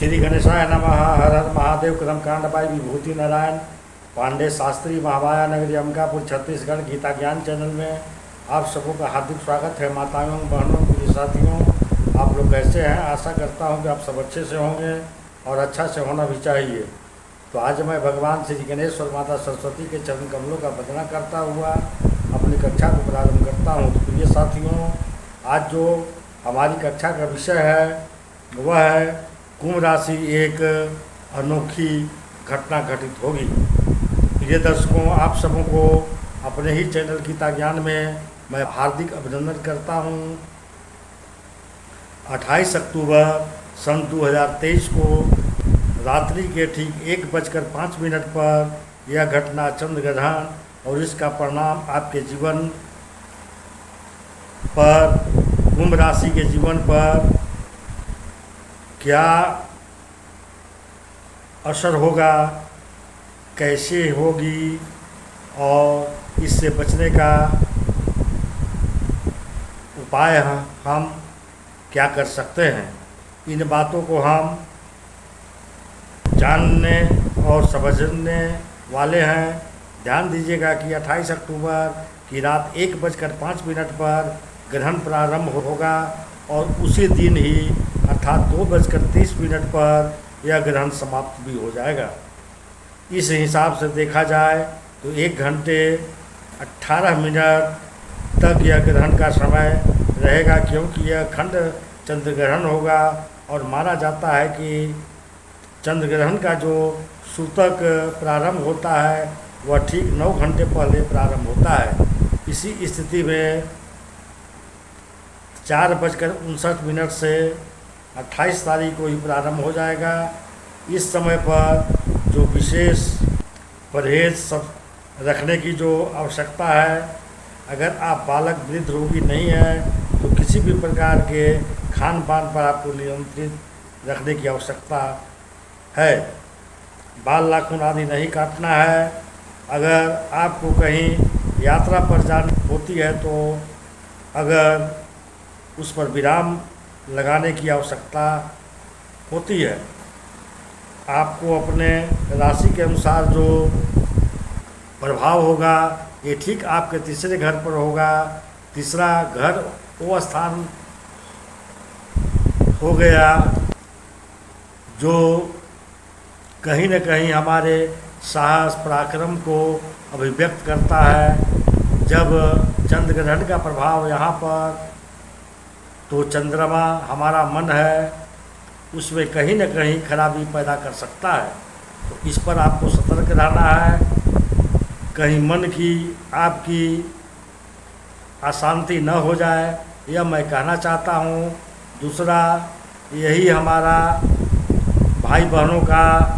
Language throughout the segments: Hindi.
श्री गणेशाय नमः। हर हर महादेव। क्रमकांड बाई विभूति नारायण पांडे शास्त्री, महामाया नगरी, अंबिकापुर, छत्तीसगढ़। गीता ज्ञान चैनल में आप सबों का हार्दिक स्वागत है। माताओं, बहनों, प्रिय साथियों, आप लोग कैसे हैं? आशा करता हूं कि आप सब अच्छे से होंगे और अच्छा से होना भी चाहिए। तो आज मैं भगवान श्री गणेश और माता सरस्वती के चरण कमलों का वंदना करता हुआ अपनी कक्षा को प्रारंभ करता हूँ। तो प्रिय साथियों, आज जो हमारी कक्षा का विषय है वह है कुंभ राशि। एक अनोखी घटना घटित होगी। प्रिय दर्शकों, आप सबों को अपने ही चैनल गीता ज्ञान में मैं हार्दिक अभिनंदन करता हूं। 28 अक्टूबर सन 2023 को रात्रि के ठीक 1:05 पर यह घटना चंद्र ग्रहण और इसका परिणाम आपके जीवन पर, कुंभ राशि के जीवन पर क्या असर होगा, कैसे होगी और इससे बचने का उपाय हम क्या कर सकते हैं, इन बातों को हम जानने और समझने वाले हैं। ध्यान दीजिएगा कि 28 अक्टूबर की रात 1:05 पर ग्रहण प्रारंभ होगा और उसी दिन ही अर्थात 2:30 पर यह ग्रहण समाप्त भी हो जाएगा। इस हिसाब से देखा जाए तो 1 घंटे 18 मिनट तक यह ग्रहण का समय रहेगा, क्योंकि यह खंड चंद्र ग्रहण होगा और माना जाता है कि चंद्र ग्रहण का जो सूतक प्रारंभ होता है वह ठीक 9 घंटे पहले प्रारंभ होता है। इसी स्थिति में 4:59 से 28 तारीख को ही प्रारंभ हो जाएगा। इस समय पर जो विशेष परहेज सब रखने की जो आवश्यकता है, अगर आप बालक वृद्ध रोगी नहीं हैं तो किसी भी प्रकार के खान पान पर आपको नियंत्रित रखने की आवश्यकता है। बाल नाखून आदि नहीं काटना है। अगर आपको कहीं यात्रा पर जानी होती है तो अगर उस पर विराम लगाने की आवश्यकता होती है। आपको अपने राशि के अनुसार जो प्रभाव होगा ये ठीक आपके तीसरे घर पर होगा। तीसरा घर वो स्थान हो गया जो कहीं न कहीं हमारे साहस पराक्रम को अभिव्यक्त करता है। जब चंद्र ग्रहण का प्रभाव यहाँ पर, तो चंद्रमा हमारा मन है, उसमें कहीं न कहीं खराबी पैदा कर सकता है। तो इस पर आपको सतर्क रहना है, कहीं मन की आपकी अशांति न हो जाए, यह मैं कहना चाहता हूँ। दूसरा, यही हमारा भाई बहनों का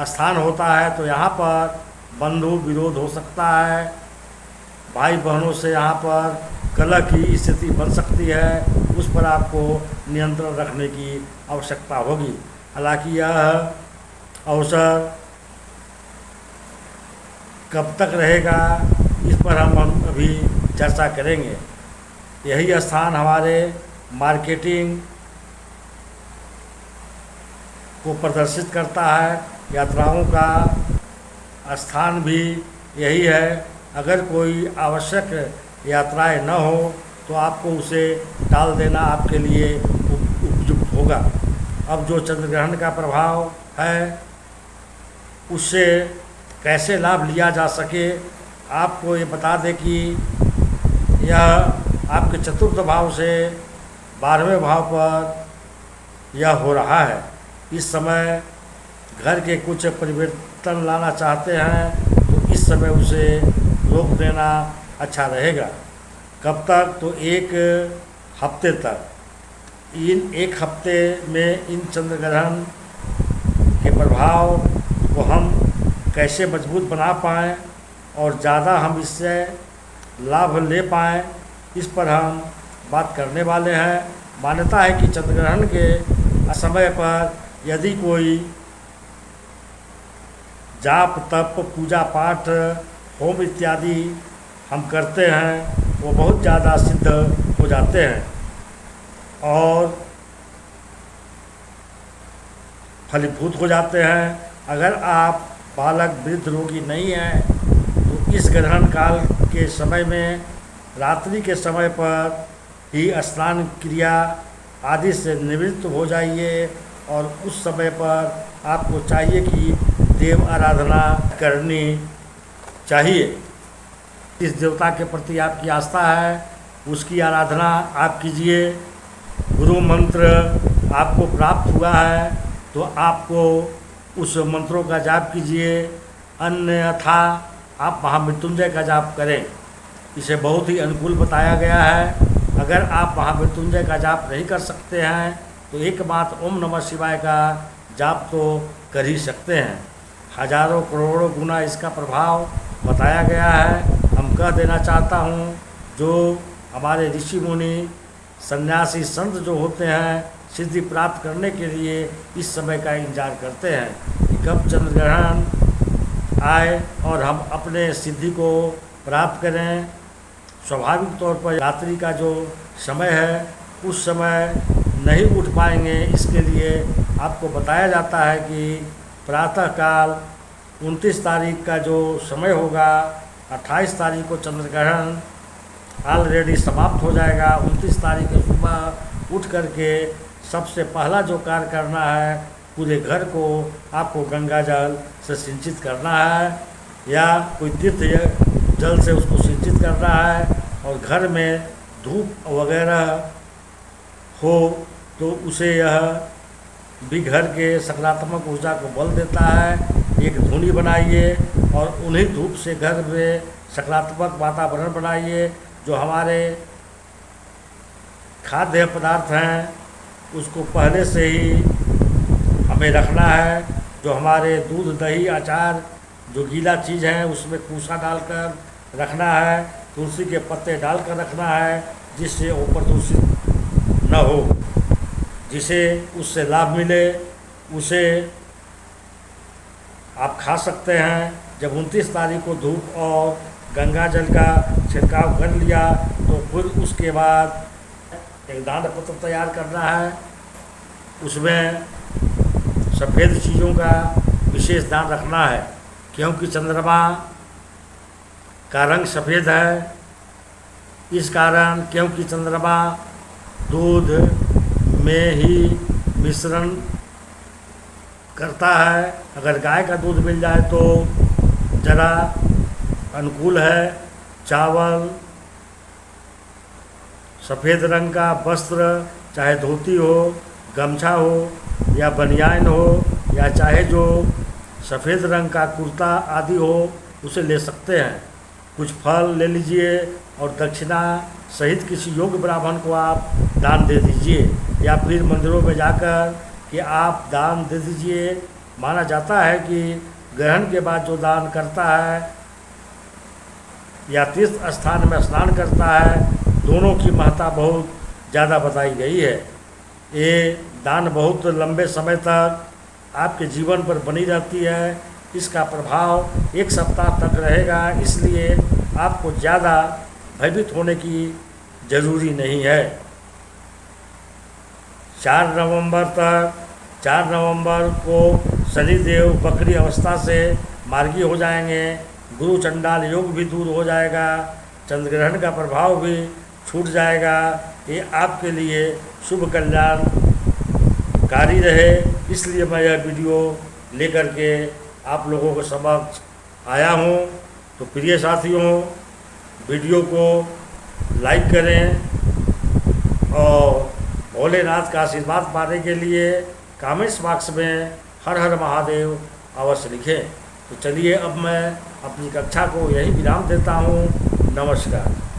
स्थान होता है, तो यहाँ पर बंधु विरोध हो सकता है। भाई बहनों से यहाँ पर कलह की स्थिति बन सकती है, उस पर आपको नियंत्रण रखने की आवश्यकता होगी। हालांकि यह अवसर कब तक रहेगा इस पर हम अभी चर्चा करेंगे। यही स्थान हमारे मार्केटिंग को प्रदर्शित करता है। यात्राओं का स्थान भी यही है। अगर कोई आवश्यक यात्राएं न हो तो आपको उसे टाल देना आपके लिए उपयुक्त होगा। अब जो चंद्र ग्रहण का प्रभाव है उससे कैसे लाभ लिया जा सके, आपको ये बता दें कि यह आपके चतुर्थ भाव से 12वें भाव पर यह हो रहा है। इस समय घर के कुछ परिवर्तन लाना चाहते हैं तो इस समय उसे रोक देना अच्छा रहेगा। कब तक? तो 1 हफ्ते तक। इन 1 हफ्ते में इन चंद्र ग्रहण के प्रभाव को हम कैसे मजबूत बना पाएँ और ज़्यादा हम इससे लाभ ले पाएँ, इस पर हम बात करने वाले हैं। मान्यता है कि चंद्र ग्रहण के समय पर यदि कोई जाप तप पूजा पाठ होम इत्यादि हम करते हैं वो बहुत ज़्यादा सिद्ध हो जाते हैं। और फलीभूत हो जाते हैं। अगर आप बालक वृद्ध रोगी नहीं हैं तो इस ग्रहण काल के समय में रात्रि के समय पर ही स्नान क्रिया आदि से निवृत्त हो जाइए और उस समय पर आपको चाहिए कि देव आराधना करनी चाहिए। इस देवता के प्रति आपकी आस्था है उसकी आराधना आप कीजिए। गुरु मंत्र आपको प्राप्त हुआ है तो आपको उस मंत्रों का जाप कीजिए, अन्यथा आप महामृत्युंजय का जाप करें। इसे बहुत ही अनुकूल बताया गया है। अगर आप महामृत्युंजय का जाप नहीं कर सकते हैं तो एकमात्र ओम नमः शिवाय का जाप तो कर ही सकते हैं। हजारों करोड़ों गुना इसका प्रभाव बताया गया है। हम कह देना चाहता हूँ, जो हमारे ऋषि मुनि सन्यासी संत जो होते हैं सिद्धि प्राप्त करने के लिए इस समय का इंतजार करते हैं कि कब चंद्र ग्रहण आए और हम अपने सिद्धि को प्राप्त करें। स्वाभाविक तौर पर रात्रि का जो समय है उस समय नहीं उठ पाएंगे, इसके लिए आपको बताया जाता है कि प्रातःकाल 29 तारीख का जो समय होगा, 28 तारीख को चंद्र ग्रहण ऑलरेडी समाप्त हो जाएगा। 29 तारीख को सुबह उठ करके सबसे पहला जो कार्य करना है, पूरे घर को आपको गंगा जल से सिंचित करना है या कोई तीर्थ जल से उसको सिंचित करना है और घर में धूप वगैरह हो तो उसे यह भी घर के सकारात्मक ऊर्जा को बल देता है। एक धुनी बनाइए और उन्हीं धूप से घर में सकारात्मक वातावरण बनाइए। जो हमारे खाद्य पदार्थ हैं उसको पहले से ही हमें रखना है। जो हमारे दूध दही अचार जो गीला चीज़ है उसमें कूसा डालकर रखना है, तुलसी के पत्ते डालकर रखना है जिससे वो प्रदूषित न हो, जिसे उससे लाभ मिले उसे आप खा सकते हैं। जब 29 तारीख को धूप और गंगा जल का छिड़काव कर लिया तो फिर उसके बाद एक दान पत्र तैयार करना है। उसमें सफ़ेद चीज़ों का विशेष ध्यान रखना है क्योंकि चंद्रमा का रंग सफ़ेद है। इस कारण क्योंकि चंद्रमा दूध में ही मिश्रण करता है, अगर गाय का दूध मिल जाए तो ज़रा अनुकूल है। चावल, सफ़ेद रंग का वस्त्र, चाहे धोती हो, गमछा हो या बनियान हो या चाहे जो सफ़ेद रंग का कुर्ता आदि हो उसे ले सकते हैं। कुछ फल ले लीजिए और दक्षिणा सहित किसी योग्य ब्राह्मण को आप दान दे दीजिए या फिर मंदिरों में जाकर कि आप दान दे दीजिए। माना जाता है कि ग्रहण के बाद जो दान करता है या तीर्थ स्थान में स्नान करता है, दोनों की महत्ता बहुत ज़्यादा बताई गई है। ये दान बहुत लंबे समय तक आपके जीवन पर बनी रहती है। इसका प्रभाव 1 सप्ताह तक रहेगा, इसलिए आपको ज़्यादा भयभीत होने की ज़रूरी नहीं है। 4 नवंबर को शनिदेव बकरी अवस्था से मार्गी हो जाएंगे। गुरु चंडाल योग भी दूर हो जाएगा, चंद्र ग्रहण का प्रभाव भी छूट जाएगा। ये आपके लिए शुभ कल्याणकारी रहे, इसलिए मैं यह वीडियो लेकर के आप लोगों के समक्ष आया हूँ। तो प्रिय साथियों, वीडियो को लाइक करें और भोलेनाथ का आशीर्वाद पाने के लिए कमेंट्स बॉक्स में हर हर महादेव अवश्य लिखें। तो चलिए अब मैं अपनी कक्षा को यही विराम देता हूँ। नमस्कार।